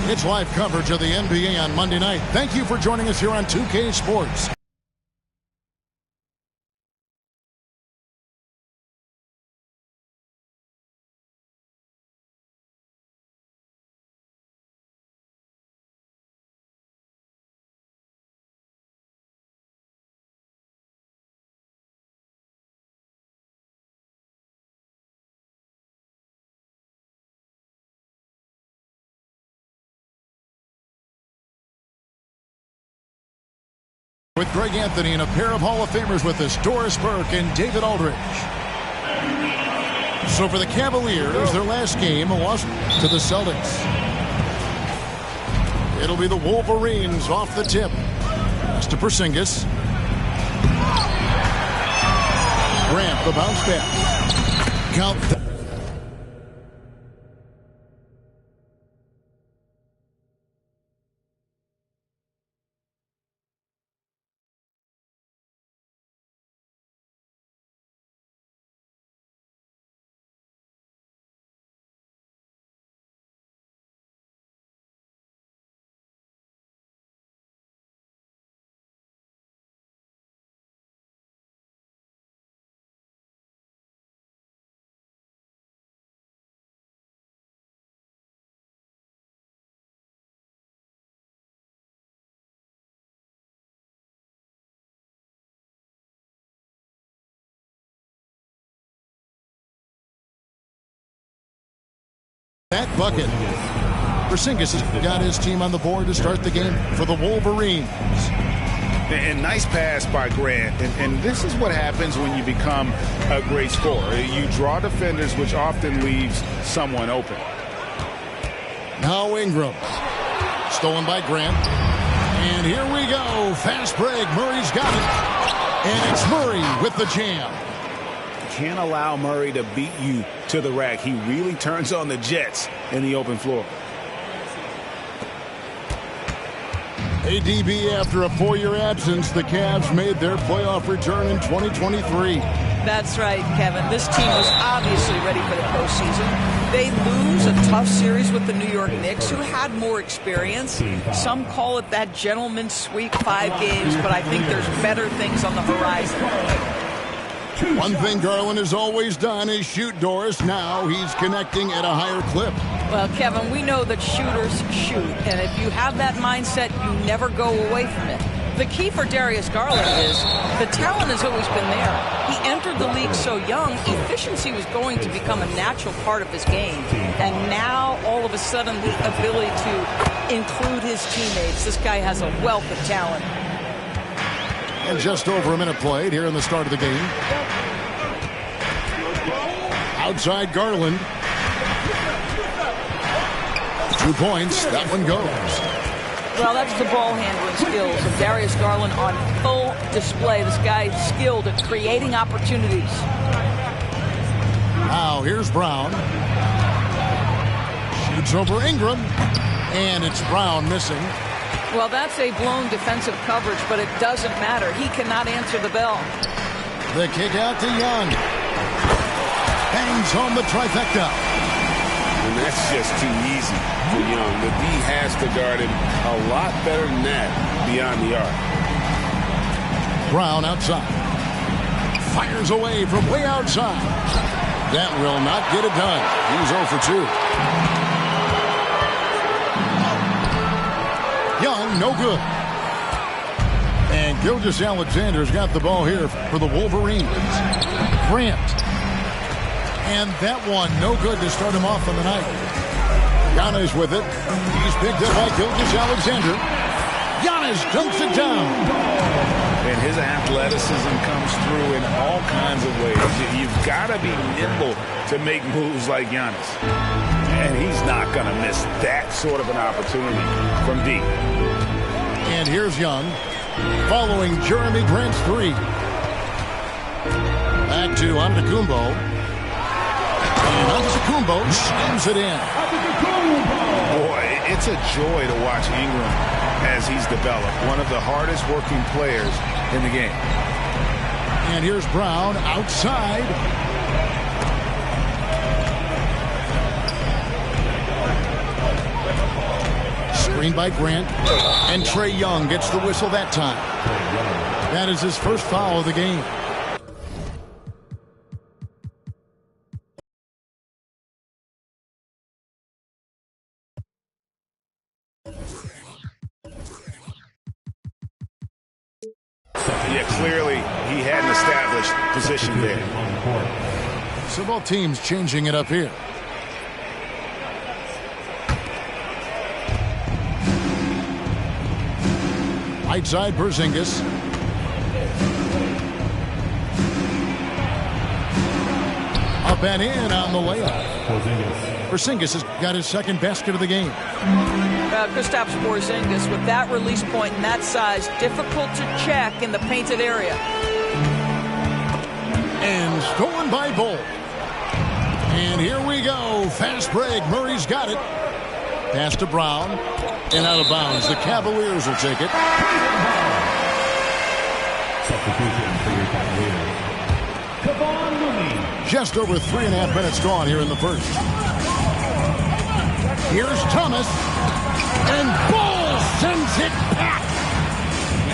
It's live coverage of the NBA on Monday night. Thank you for joining us here on 2K Sports. With Greg Anthony and a pair of Hall of Famers with us, Doris Burke and David Aldridge. So for the Cavaliers, their last game, a loss to the Celtics. It'll be the Wolverines off the tip. Pass to Porzingis. Grant, the bounce pass. Count that. That bucket. Porzingis has got his team on the board to start the game for the Wolverines. And nice pass by Grant. And this is what happens when you become a great scorer. You draw defenders, which often leaves someone open. Now Ingram. Stolen by Grant. And here we go. Fast break. Murray's got it. And it's Murray with the jam. Can't allow Murray to beat you to the rack. He really turns on the Jets in the open floor. ADB, after a 4-year absence, the Cavs made their playoff return in 2023. That's right, Kevin. This team was obviously ready for the postseason. They lose a tough series with the New York Knicks, who had more experience. Some call it that gentleman's sweep, 5 games, but I think there's better things on the horizon. One thing Garland has always done is shoot, Doris. Now he's connecting at a higher clip. Well, Kevin, we know that shooters shoot, and if you have that mindset, you never go away from it. The key for Darius Garland is the talent has always been there. He entered the league so young, efficiency was going to become a natural part of his game. And now, all of a sudden, the ability to include his teammates. This guy has a wealth of talent. And just over a minute played here in the start of the game. Outside Garland. 2 points. That one goes. Well, that's the ball handling skills of Darius Garland on full display. This guy is skilled at creating opportunities. Now here's Brown. Shoots over Ingram. And it's Brown missing. Well, that's a blown defensive coverage, but it doesn't matter. He cannot answer the bell. The kick out to Young. Hangs home the trifecta. And that's just too easy for Young. The D has to guard him a lot better than that beyond the arc. Brown outside. Fires away from way outside. That will not get it done. He's 0 for 2. Young, no good. And Gilgeous-Alexander's got the ball here for the Wolverines. Grant. And that one, no good to start him off on the night. Giannis with it. He's picked up by Gilgeous-Alexander. Giannis dunks it down. And his athleticism comes through in all kinds of ways. You've got to be nimble to make moves like Giannis. And he's not going to miss that sort of an opportunity from deep. And here's Young following Jeremy Grant's 3. Back to Antetokounmpo. And Antetokounmpo slams it in. Boy, it's a joy to watch Ingram as he's developed. One of the hardest working players in the game. And here's Brown outside. Screen by Grant. And Trey Young gets the whistle that time. That is his first foul of the game. Yeah, clearly he had an established position there. So both teams changing it up here. Right side, Porzingis. Up and in on the layup. Porzingis has got his second basket of the game. Kristaps Porzingis with that release point and that size, difficult to check in the painted area. And stolen by Bull. And here we go. Fast break. Murray's got it. Pass to Brown. And out of bounds. The Cavaliers will take it. Substitution for your Cavaliers. Just over 3.5 minutes gone here in the first. Here's Thomas. And Bull sends it back.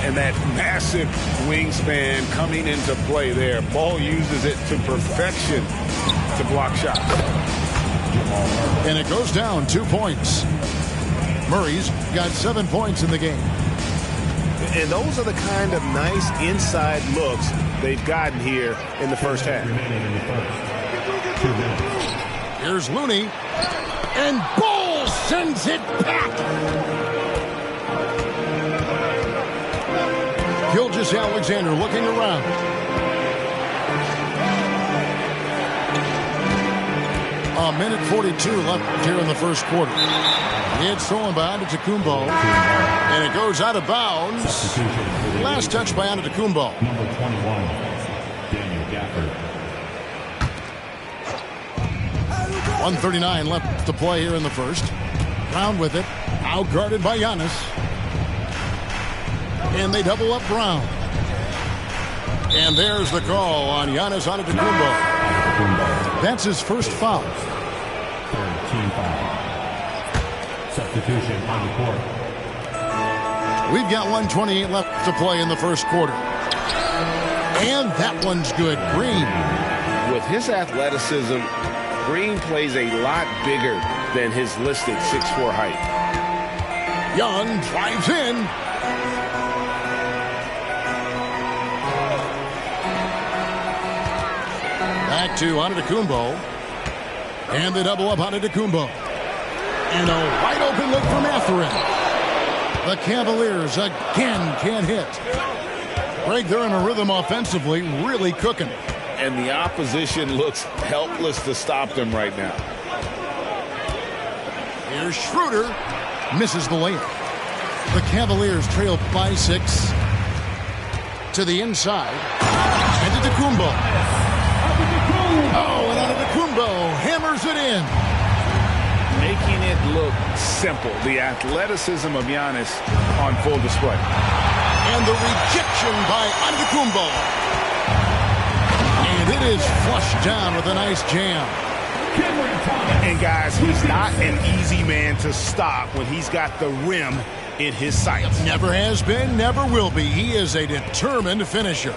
And that massive wingspan coming into play there. Ball uses it to perfection to block shots. And it goes down 2 points. Murray's got 7 points in the game. And those are the kind of nice inside looks they've gotten here in the first half. Here's Looney. And Bull sends it back. Gilgeous-Alexander looking around. A minute 42 left here in the first quarter. It's stolen by Antetokounmpo. And it goes out of bounds. Last touch by Antetokounmpo. Number 21, Daniel Gafford. 1:39 left to play here in the first. Brown with it. Out guarded by Giannis. And they double up Brown. And there's the call on Giannis Antetokounmpo. That's his first foul. Third team foul. Substitution on the court. We've got 1:28 left to play in the first quarter. And that one's good. Green. With his athleticism, Green plays a lot bigger than his listed 6'4" height. Young drives in. Back to Antetokounmpo. And they double up Antetokounmpo. And a wide open look for Mathurin. The Cavaliers again can't hit. Greg, they're in a rhythm offensively, really cooking. And the opposition looks helpless to stop them right now. Here's Schroeder. Misses the layup. The Cavaliers trail by 6. To the inside. Antetokounmpo. Oh, and Antetokounmpo hammers it in. Making it look simple. The athleticism of Giannis on full display. And the rejection by Antetokounmpo. And it is flushed down with a nice jam. And guys, he's not an easy man to stop when he's got the rim in his sights. Never has been, never will be. He is a determined finisher.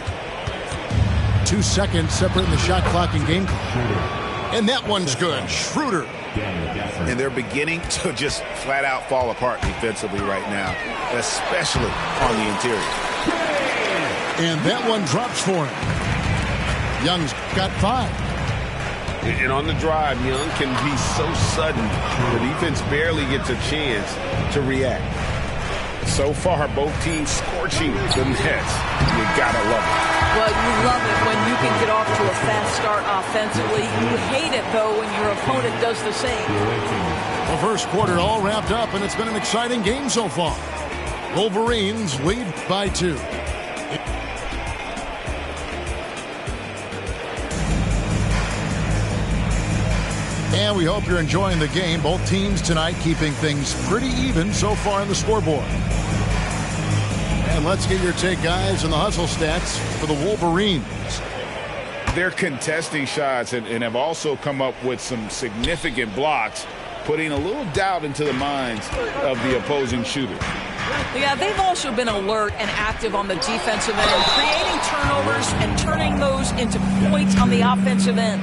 2 seconds separating the shot clock and game clock. And that one's good. Schroeder. And they're beginning to just flat out fall apart defensively right now, especially on the interior. And that one drops for him. Young's got 5. And on the drive, Young can be so sudden, the defense barely gets a chance to react. So far, both teams scorching the Nets. You gotta love it. Well, you love it when you can get off to a fast start offensively. You hate it, though, when your opponent does the same. The first quarter all wrapped up, and it's been an exciting game so far. Wolverines lead by 2. And we hope you're enjoying the game. Both teams tonight keeping things pretty even so far on the scoreboard. And let's get your take, guys, on the hustle stats for the Wolverines. They're contesting shots and have also come up with some significant blocks. putting a little doubt into the minds of the opposing shooter. Yeah, they've also been alert and active on the defensive end, creating turnovers and turning those into points on the offensive end.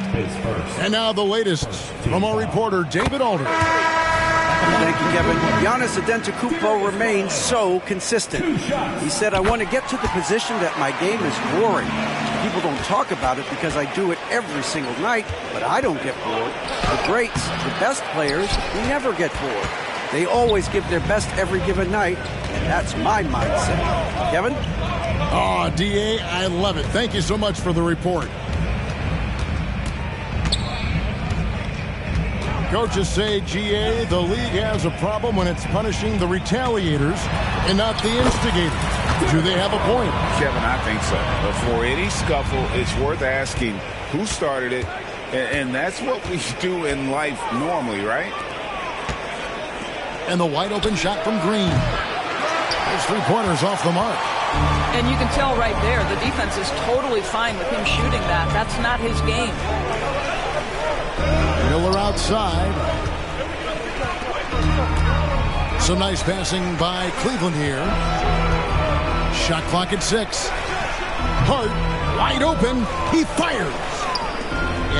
And now the latest from our reporter, David Alder. Thank you, Kevin. Giannis Antetokounmpo remains so consistent. He said, I want to get to the position that my game is boring. People don't talk about it because I do it every single night, but I don't get bored. The greats, the best players, never get bored. They always give their best every given night, and that's my mindset. Kevin? Oh, D.A., I love it. Thank you so much for the report. Coaches say, G.A., the league has a problem when it's punishing the retaliators and not the instigators. Do they have a point? Kevin, I think so. But for any scuffle, it's worth asking who started it, and that's what we do in life normally, right? And the wide open shot from Green. Those three-pointers off the mark. And you can tell right there, the defense is totally fine with him shooting that. That's not his game. Miller outside. Some nice passing by Cleveland here. Shot clock at 6. Hart, wide open. He fires.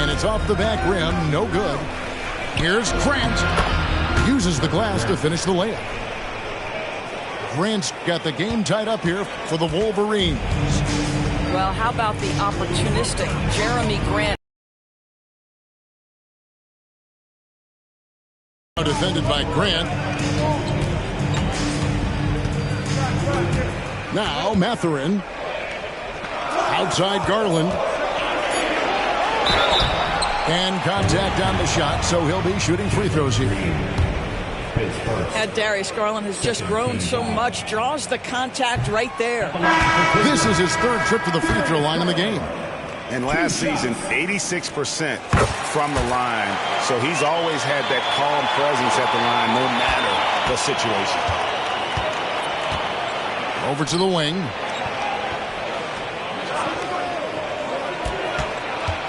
And it's off the back rim. No good. Here's Grant. Uses the glass to finish the layup. Grant's got the game tied up here for the Wolverines. Well, how about the opportunistic Jeremy Grant? Defended by Grant. Now Mathurin. Outside Garland. And contact on the shot, so he'll be shooting free throws here. Darius Garland has just grown so much, draws the contact right there. This is his third trip to the free throw line in the game. And last season, 86% from the line. So he's always had that calm presence at the line, no matter the situation. Over to the wing.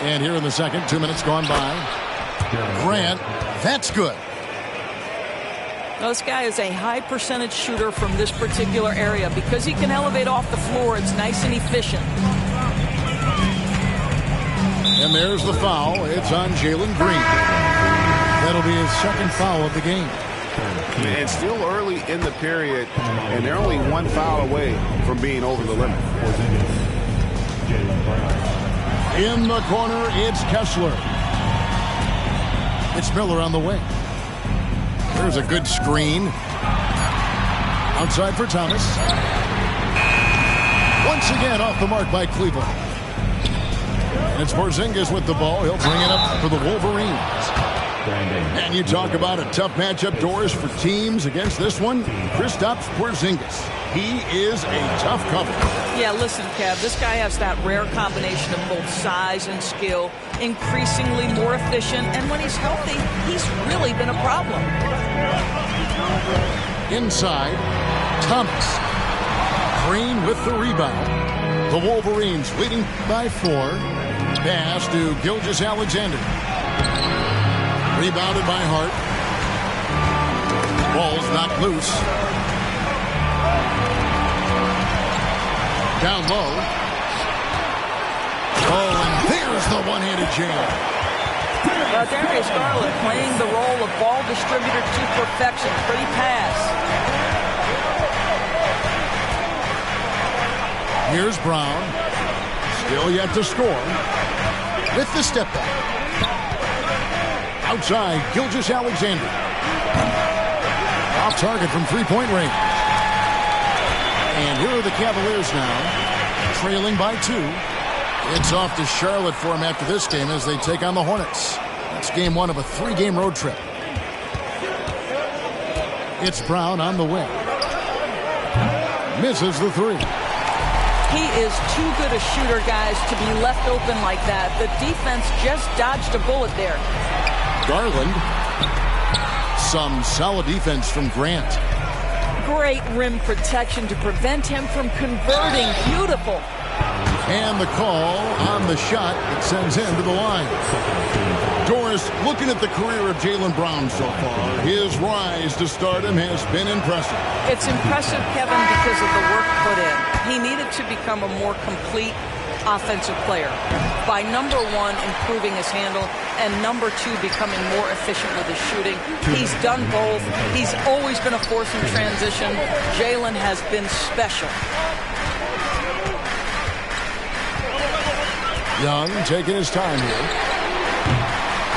And here in the second, 2 minutes gone by. Grant, that's good. Well, this guy is a high percentage shooter from this particular area. Because he can elevate off the floor, it's nice and efficient. And there's the foul. It's on Jalen Green. That'll be his second foul of the game. And it's still early in the period, and they're only one foul away from being over the limit. In the corner, it's Kessler. It's Miller on the wing. There's a good screen. Outside for Thomas. Once again off the mark by Cleveland. And it's Porzingis with the ball. He'll bring it up for the Wolverines. And you talk about a tough matchup, Doris, for teams against this one. Kristaps Porzingis. He is a tough cover. Yeah, listen, Kev, this guy has that rare combination of both size and skill, increasingly more efficient, and when he's healthy, he's really been a problem. Inside, Thomas. Green with the rebound. The Wolverines leading by 4. Pass to Gilgeous-Alexander. Rebounded by Hart. Ball's knocked loose. Down low. Oh, and there's the one-handed jam. Darius Garland playing the role of ball distributor to perfection. Pretty pass. Here's Brown. Still yet to score. With the step back. Outside, Gilgeous-Alexander. Off target from three-point range. And here are the Cavaliers now, trailing by 2. It's off to Charlotte for them after this game as they take on the Hornets. That's game 1 of a 3-game road trip. It's Brown on the wing. Misses the 3. He is too good a shooter, guys, to be left open like that. The defense just dodged a bullet there. Garland. Some solid defense from Grant. Great rim protection to prevent him from converting. Beautiful. And the call on the shot that sends him to the line. Dort Morris, looking at the career of Jaylen Brown so far, his rise to stardom has been impressive. It's impressive, Kevin, because of the work put in. He needed to become a more complete offensive player by, number one, improving his handle, and number two, becoming more efficient with his shooting. He's done both. He's always been a force in transition. Jaylen has been special. Young taking his time here.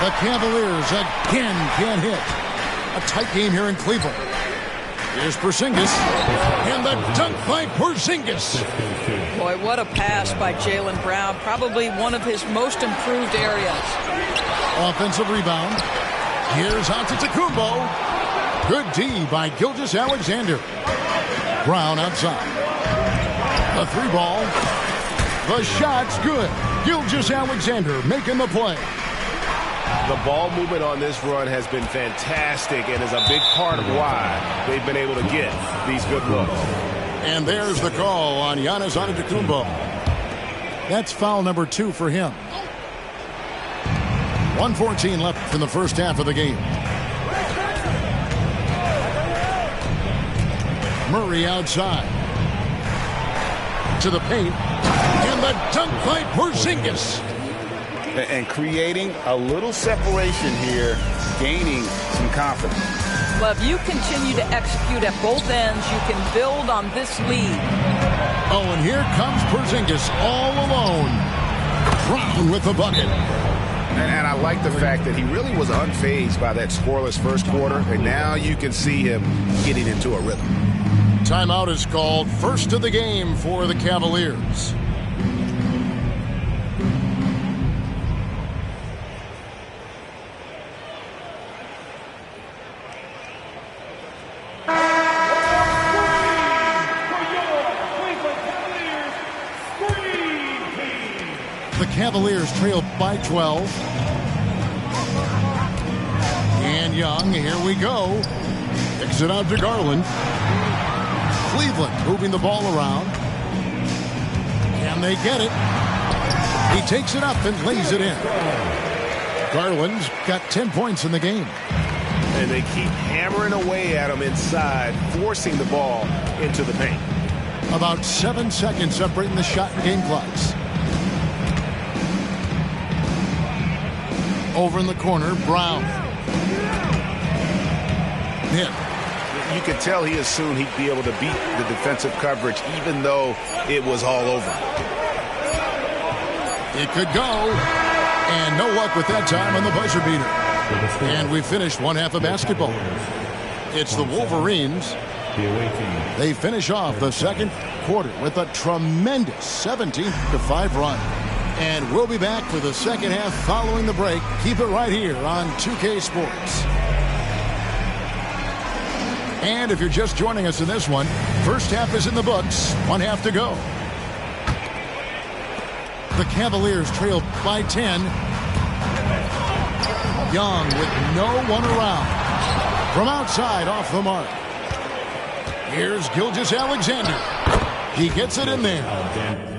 The Cavaliers again can't hit. A tight game here in Cleveland. Here's Porzingis. And the dunk by Porzingis. Boy, what a pass by Jaylen Brown. Probably one of his most improved areas. Offensive rebound. Here's Antetokounmpo. Good D by Gilgeous-Alexander. Brown outside. The three ball. The shot's good. Gilgeous-Alexander making the play. The ball movement on this run has been fantastic and is a big part of why they've been able to get these good looks. And there's the call on Giannis Antetokounmpo. That's foul number 2 for him. 1:14 left in the first half of the game. Murray outside. To the paint. And the dunk by Porzingis. And creating a little separation here, gaining some confidence. Well, if you continue to execute at both ends, you can build on this lead. Oh, and here comes Porzingis all alone. Brown with the bucket. And I like the fact that he really was unfazed by that scoreless first quarter, and now you can see him getting into a rhythm. Timeout is called. First of the game for the Cavaliers. The Cavaliers trail by 12. And Young, here we go. Kicks it out to Garland. Cleveland moving the ball around. Can they get it? He takes it up and lays it in. Garland's got 10 points in the game. And they keep hammering away at him inside, forcing the ball into the paint. About 7 seconds separating the shot and game clocks. Over in the corner, Brown. Hit. You could tell he assumed he'd be able to beat the defensive coverage, even though it was all over. It could go. And no luck with that time on the buzzer beater. And we finished one half of basketball. It's the Wolverines. They finish off the second quarter with a tremendous 17-5 run. And we'll be back for the second half following the break. Keep it right here on 2K Sports. And if you're just joining us in this one, first half is in the books. One half to go. The Cavaliers trail by 10. Young with no one around. From outside, off the mark. Here's Gilgeous-Alexander. He gets it in there.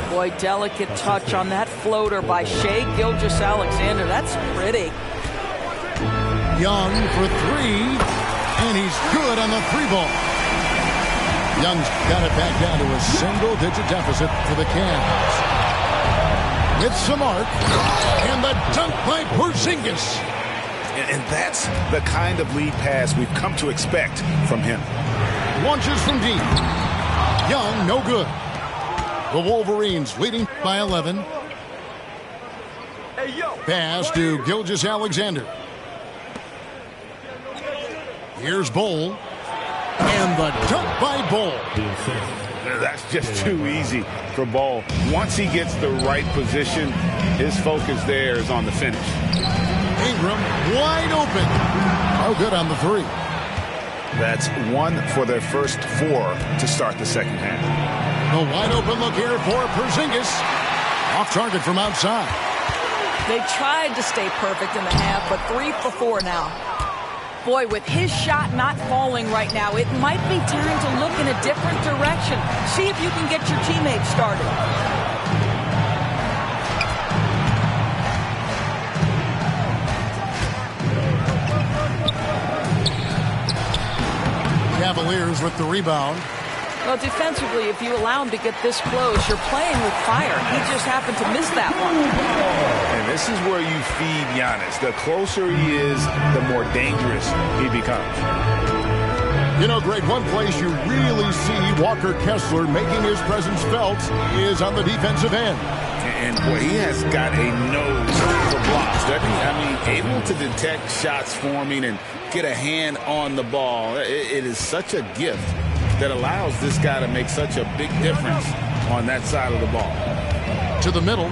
Boy, delicate touch on that floater by Shai Gilgeous-Alexander. That's pretty. Young for three, and he's good on the three ball. Young's got it back down to a single-digit deficit for the Cavs. It's the mark, and the dunk by Porzingis. And that's the kind of lead pass we've come to expect from him. Launches from deep. Young, no good. The Wolverines leading by 11. Pass to Gilgeous-Alexander. Here's Bowl. And the dunk by Bowl. That's just too easy for Ball. Once he gets the right position, his focus there is on the finish. Ingram wide open. No good on the three. That's 1 for their first 4 to start the second half. The wide open look here for Porzingis. Off target from outside. They tried to stay perfect in the half, but 3 for 4 now. Boy, with his shot not falling right now, it might be time to look in a different direction. See if you can get your teammates started. Cavaliers with the rebound. Well, defensively, if you allow him to get this close, you're playing with fire. He just happened to miss that one. And this is where you feed Giannis. The closer he is, the more dangerous he becomes. You know, Greg, one place you really see Walker Kessler making his presence felt is on the defensive end. And, boy, he has got a nose for blocks, doesn't he? I mean, able to detect shots forming and get a hand on the ball. It is such a gift that allows this guy to make such a big difference on that side of the ball. To the middle.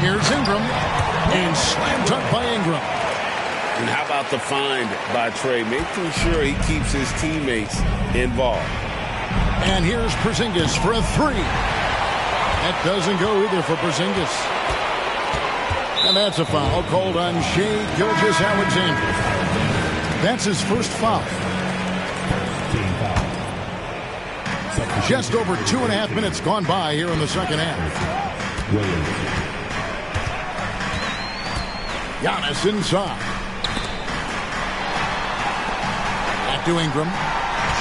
Here's Ingram. And slam dunk by Ingram. And how about the find by Trey, making sure he keeps his teammates involved. And here's Porzingis for a three. That doesn't go either for Porzingis. And that's a foul called on Shai Gilgeous-Alexander. That's his first foul. Just over 2.5 minutes gone by here in the second half. Giannis inside. Back to Ingram.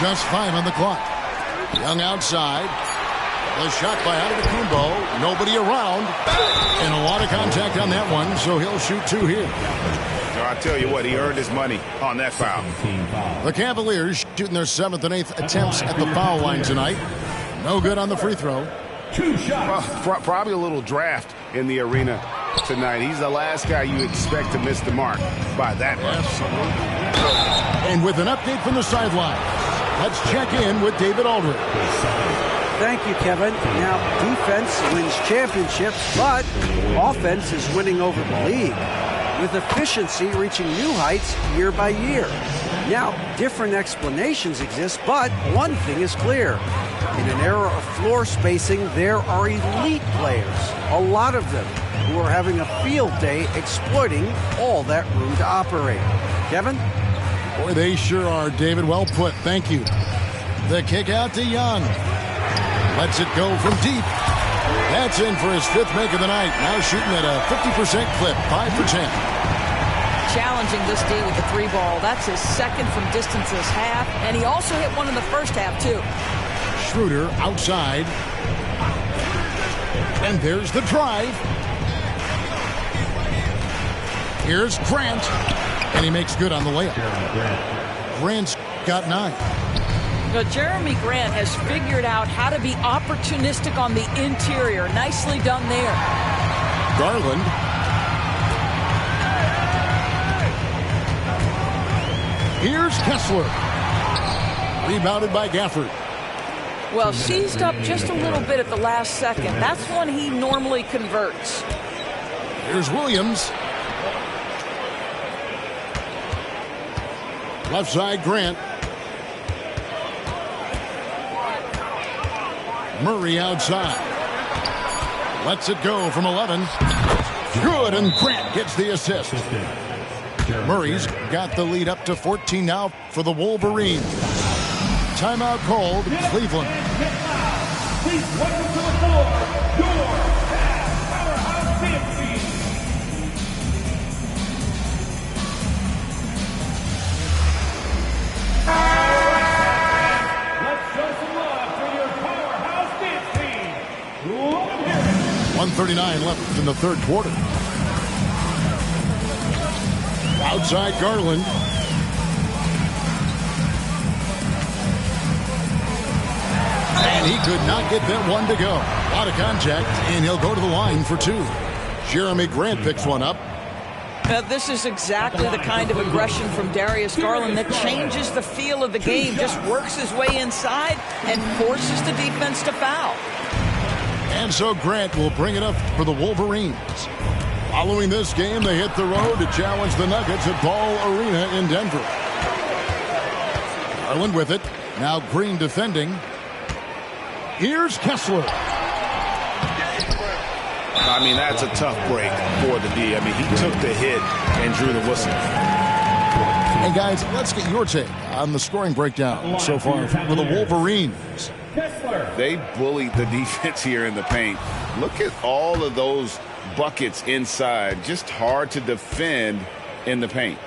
Just 5 on the clock. Young outside. The shot by Antetokounmpo. Nobody around. And a lot of contact on that one, so he'll shoot 2 here. I'll tell you what, he earned his money on that foul. The Cavaliers shooting their 7th and 8th attempts at the foul line tonight. No good on the free throw. 2 shots. Well, probably a little draft in the arena tonight. He's the last guy you expect to miss the mark by that much. And with an update from the sideline, let's check in with David Aldridge. Thank you, Kevin. Now, defense wins championships, but offense is winning over the league, with efficiency reaching new heights year by year. Now, different explanations exist, but one thing is clear. In an era of floor spacing, there are elite players, a lot of them, who are having a field day exploiting all that room to operate. Kevin? Boy, they sure are, David. Well put. Thank you. The kick out to Young. Lets it go from deep. That's in for his 5th make of the night. Now shooting at a 50% clip, 5 for 10. Challenging this D with the 3 ball. That's his 2nd from distance this half. And he also hit one in the first half, too. Schroeder outside. And there's the drive. Here's Grant. And he makes good on the layup. Grant's got 9. Now, Jeremy Grant has figured out how to be opportunistic on the interior. Nicely done there. Garland. Here's Kessler. Rebounded by Gafford. Well, seized up just a little bit at the last second. That's when he normally converts. Here's Williams. Left side, Grant. Murray outside. Lets it go from 11. Good, and Grant gets the assist. Murray's got the lead up to 14 now for the Wolverines. Timeout called, Cleveland. Please welcome to the floor, your powerhouse dance team. Let's show some love for your powerhouse dance team. 1:39 left in the third quarter. Outside Garland. And he could not get that one to go. A lot of contact, and he'll go to the line for two. Jeremy Grant picks one up. This is exactly the kind of aggression from Darius Garland that changes the feel of the game, just works his way inside and forces the defense to foul. And so Grant will bring it up for the Wolverines. Following this game, they hit the road to challenge the Nuggets at Ball Arena in Denver. Garland with it. Now Green defending. Here's Kessler. I mean, that's a tough break for the D. I mean, he took the hit and drew the whistle. And guys, let's get your take on the scoring breakdown so far for the Wolverines. They bullied the defense here in the paint. Look at all of those buckets inside. Just hard to defend in the paint.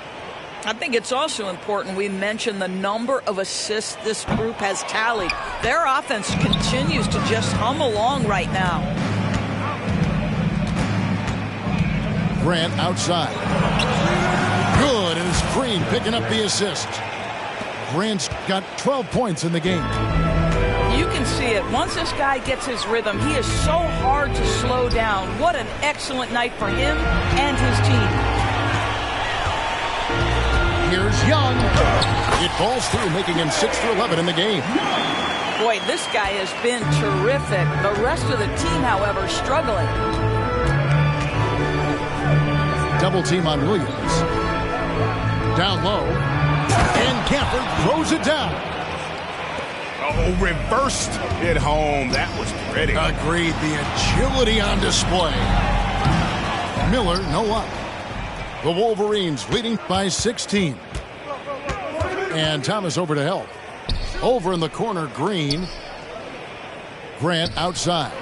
I think it's also important we mention the number of assists this group has tallied. Their offense continues to just hum along right now. Grant outside. Good, and it's Green picking up the assist. Grant's got 12 points in the game. You can see it. Once this guy gets his rhythm, he is so hard to slow down. What an excellent night for him and his team. Here's Young. It falls through, making him 6 for 11 in the game. Boy, this guy has been terrific. The rest of the team, however, struggling. Double team on Williams. Down low. And Gafford throws it down. Oh, reversed it home. That was pretty. Agreed. The agility on display. Miller, no up. The Wolverines leading by 16. And Thomas over to help. Over in the corner, Green. Grant outside.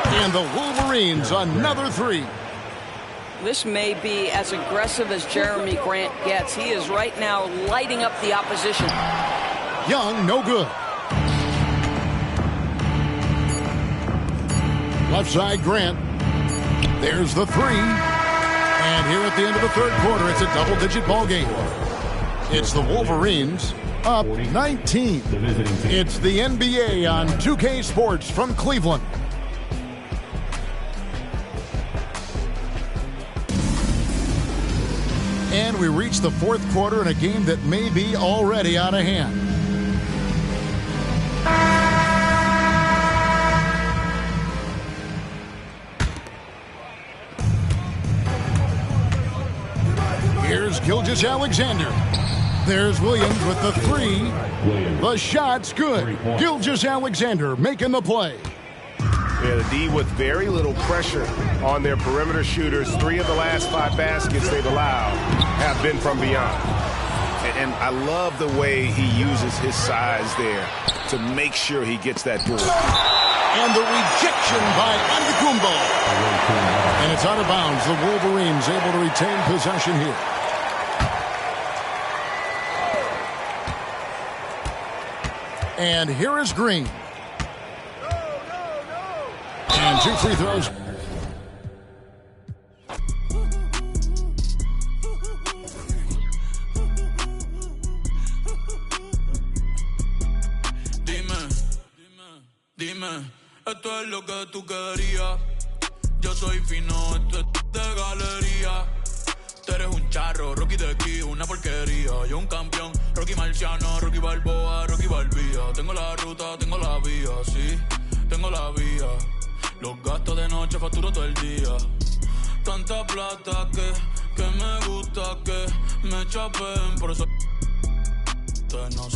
And the Wolverines another three. This may be as aggressive as Jeremy Grant gets. He is right now lighting up the opposition. Young, no good. Left side, Grant. There's the three. And here at the end of the third quarter, it's a double-digit ball game. It's the Wolverines up 19. It's the NBA on 2K Sports from Cleveland. And we reach the fourth quarter in a game that may be already out of hand. Here's Gilgeous-Alexander. There's Williams with the three. The shot's good. Gilgeous-Alexander making the play. Yeah, the D with very little pressure on their perimeter shooters. 3 of the last 5 baskets they've allowed have been from beyond. And I love the way he uses his size there to make sure he gets that door. And the rejection by Antetokounmpo. And it's out of bounds. The Wolverines able to retain possession here. And here is Green. And 2 free throws. Dime, esto es lo que tú querías. Yo soy fino, esto es de galería. Tú eres un charro, Rocky de aquí, una porquería. Yo un campeón, Rocky Marciano, Rocky Balboa, Rocky Balbía. Tengo la ruta, tengo la vía, sí, tengo la vía. Los gastos de noche facturo todo el día. Tanta plata que me gusta que me chapen. Por eso no